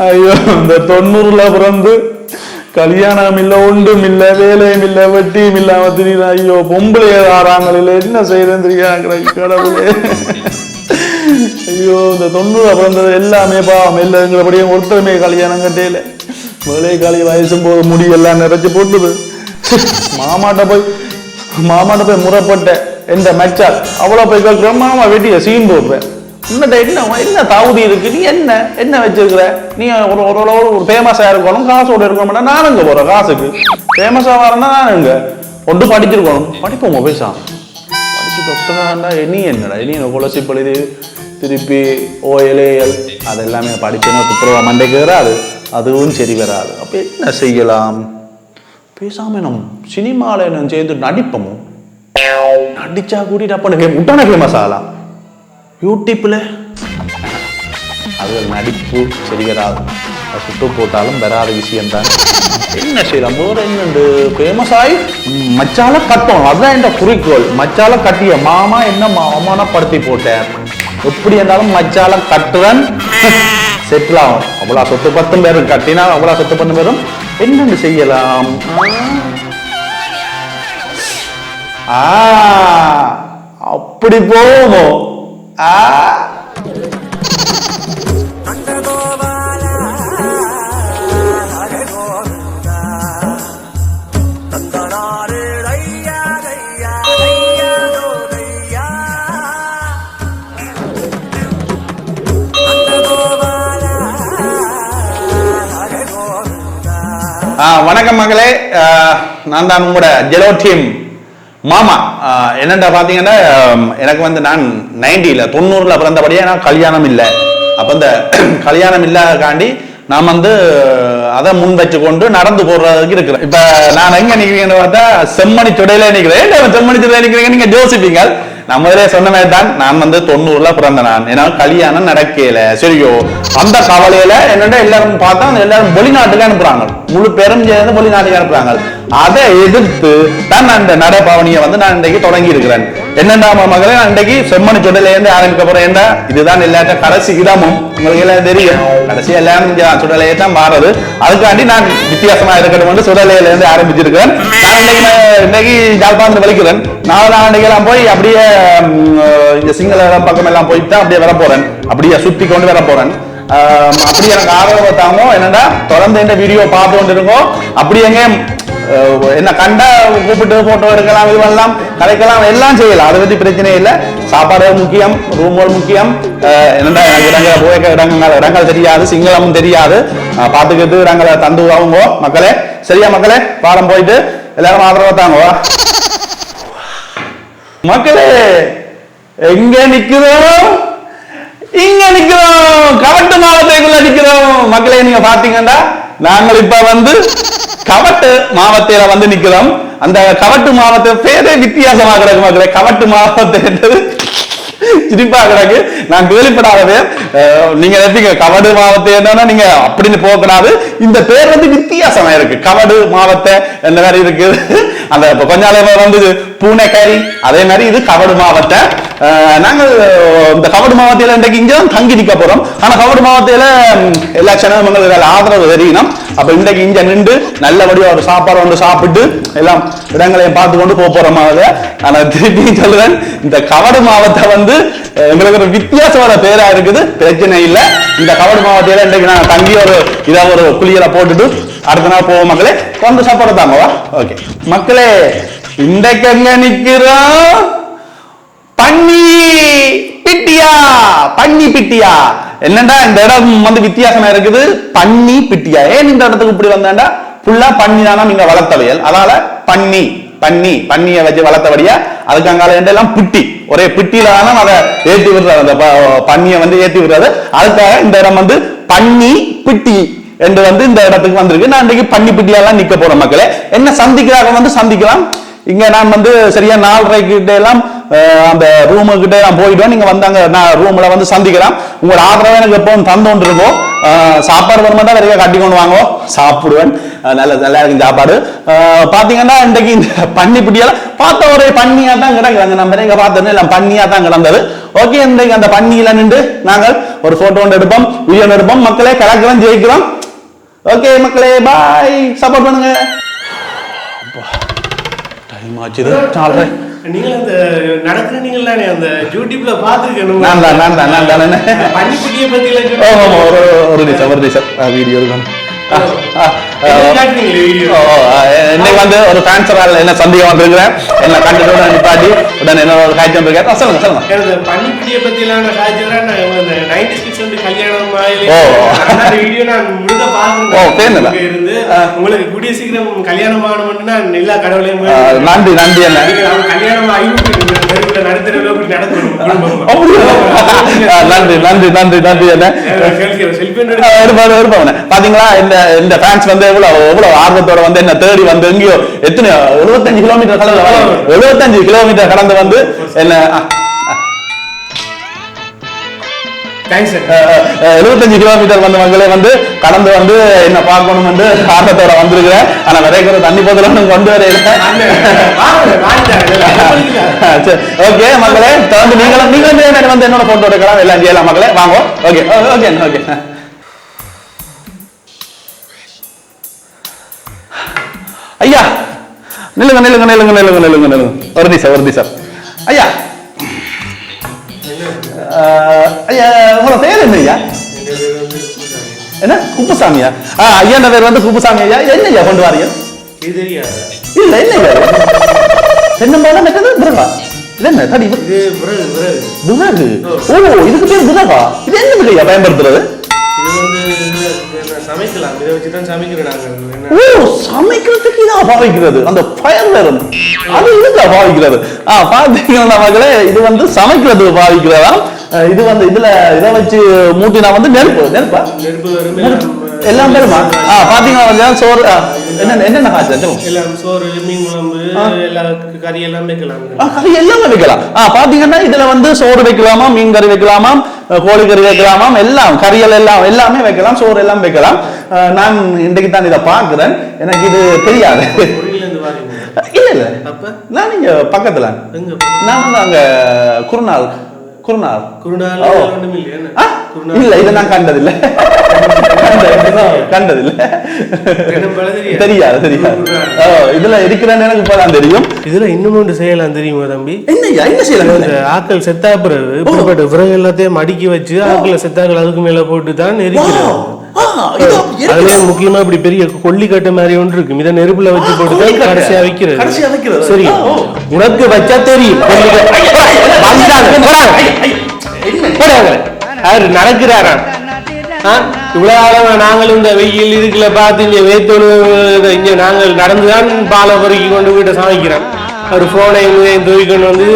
ஐயோ இந்த 90ல பிறந்து கல்யாணம் இல்ல, ஒன்றும் இல்ல, வேலையும் இல்ல, வெட்டியும் இல்லாம திடீர்னு ஐயோ பொம்பளைய ஆறாங்கள் இல்ல, என்ன செய்யறேன்னு தெரியாங்கிற கடவுளே. ஐயோ இந்த 90ல பிறந்தது எல்லாமே பாவம் இல்லைங்கிறபடியும் ஒருத்தருமே கல்யாணம் கட்டையில. வேலை காலி வயசும் போது முடி எல்லாம் நிறைச்சு போட்டுது. மாமாட்ட போய் முறைப்பட்ட எந்த மெச்சால் அவ்வளோ போய் கேட்குற, மாமா வெட்டிய சீன் போடுறேன். என்ன தாவுதி இருக்கு, நீ என்ன வச்சிருக்கிற, நீ ஒரு ஃபேமஸா இருக்கணும், காசோட இருக்கணும். நான் எங்க போறேன் காசுக்கு? ஃபேமஸா வரேன்னா நான் எங்க ஒன்று படிச்சிருக்கணும். படிப்போம் பேசா படிச்சு டாக்டரா இனி என்னடா இனி கொலசி பழுது திருப்பி ஓஎல்ஏஎல் அதெல்லாமே படிப்பேன்னு துப்புரவா மண்டைக்கு வராது, அதுவும் சரி வராது. அப்ப என்ன செய்யலாம்? பேசாம நம் சினிமால நான் சேர்ந்து நடிப்போமோ, நடிச்சா கூட்டிட்டு அப்ப முட்டான ஃபேமஸ் ஆகலாம். யூடியூப்ல அது நடிப்பு சரி வராது, சுட்டு போட்டாலும் வராத விஷயம் தான். என்ன செய்யலாம்? வேற என்ன ஃபேமஸ் ஆகி மச்சால கட்டணும், அதுதான் என் குறிக்கோள். மச்சால கட்டிய மாமா என்ன அவமானப்படுத்தி போட்டேன், எப்படி இருந்தாலும் மச்சால கட்டுறன் செட்டில் ஆகும். அவ்வளோ சொத்து 10 பேரும் கட்டினா அவ்வளோ சொத்து 10 பேரும் என்னென்னு செய்யலாம்? அப்படி போவோம். வணக்கம் மகளே, நான் தான் உங்களோட ஜெலோ டீம் மாமா. என்னண்டா பாத்தீங்கன்னா, எனக்கு வந்து நான் 90ல பிறந்தபடியே நான் கல்யாணம் இல்லை. அப்ப இந்த கல்யாணம் இல்லாதக்காண்டி நான் வந்து அதை முன் வச்சு கொண்டு நடந்து போடுறதுக்கு இருக்கிறேன். இப்ப நான் எங்க நிக்கிறேன்னு பார்த்தா செம்மணி சுடையில நிக்கிறேன். செம்மணி சுடையில நிக்கிறீங்க, நீங்க யோசிப்பீங்க. நான் முதலே சொன்ன மாதிரி தான், நான் வந்து 90ல பிறந்த நான், என்னால் கல்யாணம் நடக்கல. சரியோ, அந்த கவலையில என்னோட எல்லாரும் பார்த்தா எல்லாரும் வெளிநாட்டுக்கு அனுப்புறாங்க, முழு பெரும் சேர்ந்து வெளிநாட்டுக்கு அனுப்புறாங்க. அதை எதிர்த்து தான் நான் இந்த நடைபாவனியை வந்து நான் இன்றைக்கு தொடங்கி இருக்கிறேன். என்னென்ன மகளே, நான் இன்றைக்கு செம்மணி சுடல இருந்து ஆரம்பிக்க போறேன். என்ன இதுதான் எல்லாட்ட கடைசி இடமும் உங்களுக்கு எல்லாம் தெரியும். கடைசி எல்லாரும் சுடலையே தான் மாறுது. அதுக்காண்டி நான் வித்தியாசமா இருக்கணும் சுடலையில இருந்து ஆரம்பிச்சிருக்கிறேன். நான் இன்னைக்கு ஜாழ்ப்பாணத்துல வலிக்கிறேன். 4 ஆண்டுகளாம் போய் அப்படியே இந்த சிங்கள பக்கம் எல்லாம் போயிட்டு அப்படியே வர போறேன், அப்படியே சுத்தி கொண்டு வர போறேன். அப்படி எனக்கு ஆர்வம் தாமோ என்னடா தொடர்ந்து இந்த வீடியோ பார்த்து கொண்டு இருக்கோம். அப்படி எங்க என்ன கண்டா கூப்பிட்டு போட்டோ எடுக்கலாம், இதுவெல்லாம் கலைக்கலாம், எல்லாம் செய்யலாம். அதை பத்தி பிரச்சனை இல்லை. சாப்பாடு முக்கியம், ரூம்கள் முக்கியம். என்னடா இடங்கள் தெரியாது, சிங்களமும் தெரியாது, பார்த்துக்கிட்டு இடங்களை தந்து அவங்க மக்களே. சரியா மக்களே, பாடம் போயிட்டு எல்லாரும் ஆதரவு தாங்க மக்களே. எங்க நிக்கிறோம்? இங்க நிக்கிறோம், கவட்டு மாவட்டத்துக்குள்ள நிக்கிறோம் மக்களே. நீங்க பாத்தீங்கன்னா நாங்கள் இப்ப வந்து கவட்டு மாவட்டத்தில வந்து நிக்கிறோம். அந்த கவட்டு மாவட்ட பேரே வித்தியாசமா கிடக்கு மக்களே. கவட்டு மாவட்டம் சிரிப்பா கிடக்கு, நான் கேள்விப்படாதவே. நீங்க எப்படிங்க கவடு மாவட்டம் என்னன்னா நீங்க அப்படின்னு போகக்கூடாது. இந்த பேர் வந்து வித்தியாசமா இருக்கு. கவடு மாவட்டம் என்ன மாதிரி இருக்கு. அந்த கொஞ்ச நாள் வந்து பூனைக்கறி, அதே மாதிரி இது கவடு மாவட்டம். நாங்கள் இந்த கவடு மாவட்டத்தில் இன்றைக்கு இங்கதான் தங்கி நிற்க போறோம். ஆனா கவடு மாவட்டத்தில் எல்லா சேனலும் ஆதரவு தெரியணும். அப்ப இன்றைக்கு இங்க நின்று நல்லபடியா ஒரு சாப்பாடு வந்து சாப்பிட்டு எல்லாம் இடங்களையும் பார்த்து கொண்டு போறோம். ஆனா திருப்பி சொல்றேன், இந்த கவடு மாவட்டம் வந்து எங்களுக்கு ஒரு வித்தியாசமான பேரா இருக்குது. பிரச்சனை இல்லை. இந்த கவடு மாவட்டத்தில் இன்றைக்கு நான் தங்கி ஒரு குளியலை போட்டுட்டு அடுத்த நாள் போவோம் மக்களே. வந்து சாப்பாடு தாங்கவா? ஓகே மக்களே, இன்றைக்கு எங்க நிக்கிறோம்? பன்னி பிட்டியா. என்னண்டா இந்த இடம் வந்து வித்தியாசமா இருக்குது. பன்னி பிட்டியா. ஏன் இந்த இடத்துக்கு இப்படி வந்தாண்டா, ஃபுல்லா பன்னி தானா நீங்க வளர்த்தவையல், அதனால பன்னிய வச்சு வளர்த்தபடியா அதுக்கு அங்கால எல்லாம் பிட்டி, ஒரே பிட்டியில தானே அதை ஏற்றி விடுறது, அந்த பன்னியை வந்து ஏற்றி விடுறது. அதுக்காக இந்த இடம் வந்து பன்னி பிட்டி என்று வந்து இந்த இடத்துக்கு வந்திருக்கு. நான் இன்னைக்கு பன்னி பிட்டியெல்லாம் நிக்க போறேன் மக்களே. என்ன சந்திக்கிறாங்க வந்து சந்திக்கலாம். இங்க நான் வந்து சரியா 4:30 எல்லாம் அந்த ரூமு கிட்ட நான் போயிடுவேன். நீங்க வந்தாங்க நான் ரூம்ல வந்து சந்திக்கலாம். உங்களோட ஆதரவை எனக்கு எப்பவும் தந்தோன்று இருக்கும். சாப்பாடு வரமாட்டா நிறைய கட்டி கொண்டு வாங்க, சாப்பிடுவேன். நல்லா இருக்கு சாப்பாடு. பாத்தீங்கன்னா இன்றைக்கு இந்த பன்னி பிடியெல்லாம் பார்த்த ஒரே பண்ணியா தான் கிடக்குறாங்க. நம்ம இங்க பார்த்தோன்னு எல்லாம் பண்ணியா தான் கிடந்தது. ஓகே, இன்றைக்கு அந்த பன்னியில நின்று நாங்கள் ஒரு போட்டோ ஒன்று எடுப்போம், வீடியோ எடுப்போம். மக்களே கலக்கலாம், ஜெயிக்கிறோம். ஓகே மக்களே, பாய். சப்போர்ட் பண்ணுங்க. டைம் ஆச்சு. நீங்க அந்த நடக்குற நீங்களே அந்த யூடியூப்ல பாத்துக்கணும். நான் பன்னிக்குட்டியை பத்தி ஒரு நிமிஷம் வீடியோ இருக்கும். இன்னைக்கு வந்து ஒரு டிரான்ஸ்ஃபர் என்ன சந்தேகம் வந்திருக்கிறேன். என்ன கண்டிப்பா நிப்பாட்டி உடனே என்ன ஒரு காய்ச்சல் இருக்கேன். சொல்லுங்க. பன்னிக்குட்டியை பத்தி எல்லாம் காய்ச்சல் 90s கிட்ஸ் வந்து கல்யாணம் வீடியோ நான் முழுக்க பாக்குறேன். இருந்து உங்களுக்கு கூடிய சீக்கிரம் கல்யாணம் ஆகணும்னா எல்லா கடவுளையும் நன்றி என்ன கல்யாணம் ஆகி நடத்துறோம். நன்றி என்ன பாத்தீங்களா? இந்த ஃபேன்ஸ் வந்து எவ்வளவு ஆர்வத்தோட வந்து என்ன தேடி வந்து எங்கேயோ எத்தனை 75 கிலோமீட்டர் கடந்து வந்து என்ன 75 கிலோமீட்டர் வந்த மக்களை வந்து கடந்து வந்து என்ன பார்க்கணும் வந்து ஆர்வத்தோட வந்திருக்கிறேன். ஆனா விரைக்கிற தண்ணி போதெல்லாம் கொண்டு வரையில. ஓகே மக்களே, தொடர்ந்து நீங்களும் வந்து என்னோட போட்டோ எடுக்கலாம், எல்லாம் செய்யலாம் மக்களே. வாங்க. ஓகே. ஐயா நில்லுங்க. ஒரு நிமிஷம். ஐயா உங்களோட பேர் என்ன ஐயா? என்ன குப்புசாமியா? ஐயா பேர் வந்து குப்புசாமி. ஐயா என்ன ஐயா கொண்டு வாரீங்க? இல்ல என்ன தென்னம்பாலம் மெட்டது விறகா? இது என்ன தடி? விறகு. ஓ, இதுக்கு பேர் விறகா? இது என்ன ஐயா பயன்படுத்துறது? சமைக்கிறதுக்கு இதான் பாவிக்கிறது. அந்த ஃபயர் வேறு அது இதுதான் பாவிக்கிறது. பாத்தீங்கன்னா மகளே, இது வந்து சமைக்கிறதுக்கு பாவிக்கிறதா. இது வந்து இதுல இதை வச்சு மூட்டினா வந்து நெருப்பா எல்லாம் பெருமா. பாத்தீங்கன்னா சோறு என்னென்ன சோறு, மீன் குழம்பு, கறி எல்லாமே வைக்கலாம். பாத்தீங்கன்னா இதுல வந்து சோறு வைக்கலாமா, மீன் கறி வைக்கலாமா, கோழி கறி வைக்கலாமா, எல்லாம் கறிகள் எல்லாமே வைக்கலாம், சோறு எல்லாம் வைக்கலாம். நான் இன்றைக்கு தான் இதை பாக்குறேன். எனக்கு இது தெரியாது. இல்ல நான் இங்க பக்கத்துல நான் வந்து அங்க குருநாள் இல்ல, இதை நான் கண்டதில்லை. தெரியாது. இதுல இருக்கிறேன்னு எனக்கு இப்பதான் தெரியும். இதுல இன்னும் ஒன்று செய்யலாம் தெரியுமா தம்பி? என்ன செய்யலாம்? ஆக்கள் செத்தா பிறகு இப்படிப்பட்ட விறகு எல்லாத்தையும் மடிக்கி வச்சு ஆக்கள் செத்தாக்கள் அதுக்கு மேல போட்டு தான் எரிக்கிறது. அதுல முக்கியமா இப்படி பெரிய கொல்லிக்கட்டை மாதிரி ஒன்று இருக்கு. இதை நெருப்புல வச்சு போட்டு கடைசியா வைக்கிறது. சரி, உனக்கு வச்சா தெரியும். அவரு நடக்கிறாரா? இவ்வளவு நாங்களும் இந்த வெயில் இதுக்குள்ள பார்த்து இங்க வேத்தோடு இங்க நாங்கள் நடந்துதான் பாலை பொறுக்கி கொண்டு வீட்டை சமைக்கிறோம். ஒரு போனை தூக்கி கொண்டு வந்து